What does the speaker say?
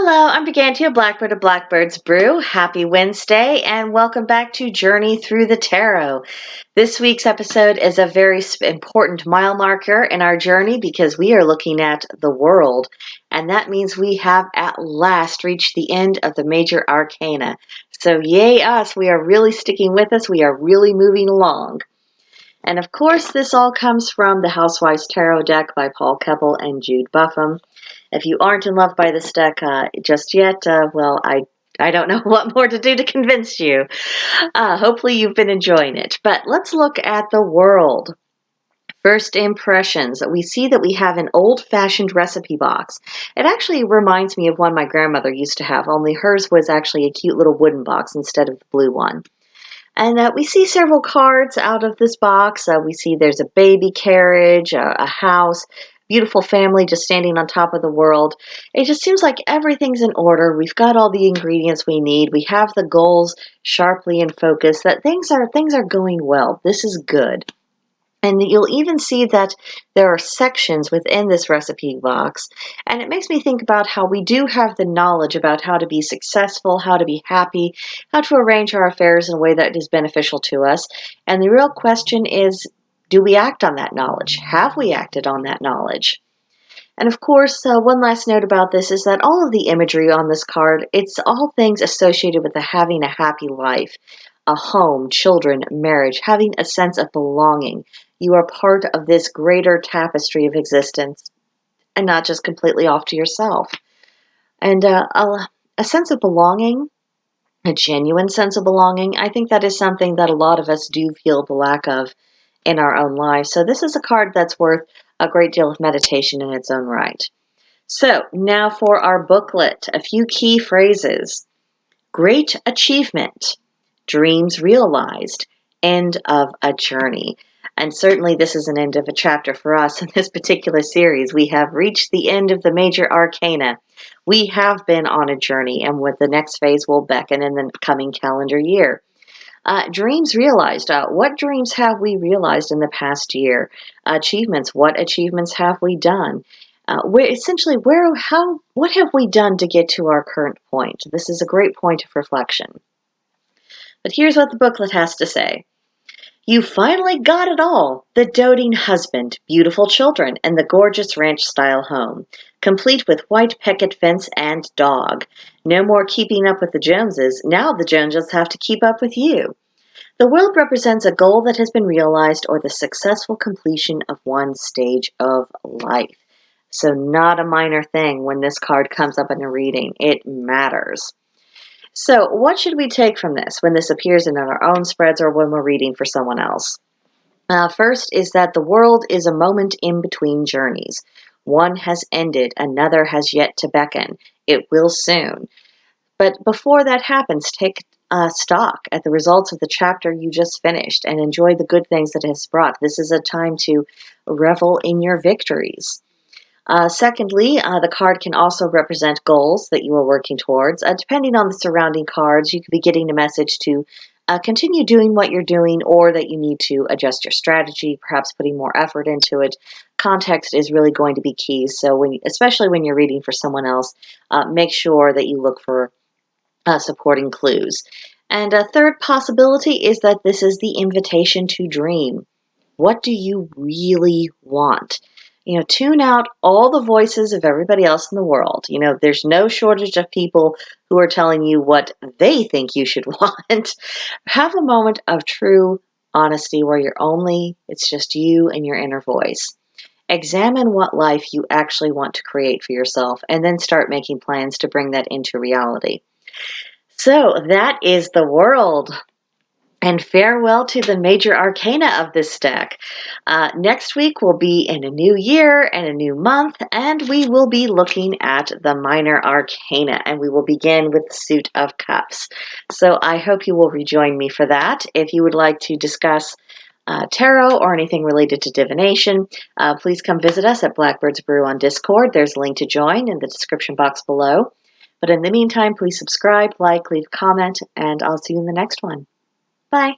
Hello, I'm Brigantia, Blackbird of Blackbird's Brew. Happy Wednesday, and welcome back to Journey Through the Tarot. This week's episode is a very important mile marker in our journey because we are looking at the world, and that means we have at last reached the end of the major arcana. So yay us, we are really sticking with us, we are really moving along. And of course, this all comes from the Housewives Tarot deck by Paul Keppel and Jude Buffum. If you aren't in love by this deck just yet, well, I don't know what more to do to convince you. Hopefully you've been enjoying it. But let's look at the world. First impressions. We see that we have an old-fashioned recipe box. It actually reminds me of one my grandmother used to have, only hers was actually a cute little wooden box instead of the blue one. And we see several cards out of this box. We see there's a baby carriage, a house, beautiful family just standing on top of the world. It just seems like everything's in order. We've got all the ingredients we need. We have the goals sharply in focus, that things are going well. This is good. And you'll even see that there are sections within this recipe box. And it makes me think about how we do have the knowledge about how to be successful, how to be happy, how to arrange our affairs in a way that is beneficial to us. And the real question is, do we act on that knowledge? Have we acted on that knowledge? And of course, one last note about this is that all of the imagery on this card, it's all things associated with having a happy life, a home, children, marriage, having a sense of belonging. You are part of this greater tapestry of existence and not just completely off to yourself. And a sense of belonging, a genuine sense of belonging, I think that is something that a lot of us do feel the lack of in our own lives. So this is a card that's worth a great deal of meditation in its own right. So now for our booklet, a few key phrases. Great achievement, dreams realized, end of a journey. And certainly this is an end of a chapter for us in this particular series. We have reached the end of the major arcana. We have been on a journey, and what the next phase will beckon in the coming calendar year. Dreams realized. What dreams have we realized in the past year? Achievements. What achievements have we done? What have we done to get to our current point? This is a great point of reflection. But here's what the booklet has to say. You finally got it all. The doting husband, beautiful children, and the gorgeous ranch-style home, complete with white picket fence and dog. No more keeping up with the Joneses. Now the Joneses have to keep up with you. The world represents a goal that has been realized or the successful completion of one stage of life. So not a minor thing when this card comes up in a reading. It matters. So what should we take from this when this appears in our own spreads or when we're reading for someone else? First is that the world is a moment in between journeys. One has ended, another has yet to beckon. It will soon. But before that happens, take stock at the results of the chapter you just finished and enjoy the good things that it has brought. This is a time to revel in your victories. Secondly, the card can also represent goals that you are working towards. Depending on the surrounding cards, you could be getting a message to continue doing what you're doing or that you need to adjust your strategy, perhaps putting more effort into it. Context is really going to be key. So especially when you're reading for someone else, make sure that you look for supporting clues. And a third possibility is that this is the invitation to dream. What do you really want? Tune out all the voices of everybody else in the world. There's no shortage of people who are telling you what they think you should want. Have a moment of true honesty where it's just you and your inner voice. Examine what life you actually want to create for yourself and then start making plans to bring that into reality. So that is the world. And farewell to the major arcana of this deck. Next week will be in a new year and a new month, and we will be looking at the minor arcana, and we will begin with the Suit of Cups. So I hope you will rejoin me for that. If you would like to discuss tarot or anything related to divination, please come visit us at Blackbird's Brew on Discord. There's a link to join in the description box below. But in the meantime, please subscribe, like, leave a comment, and I'll see you in the next one. Bye.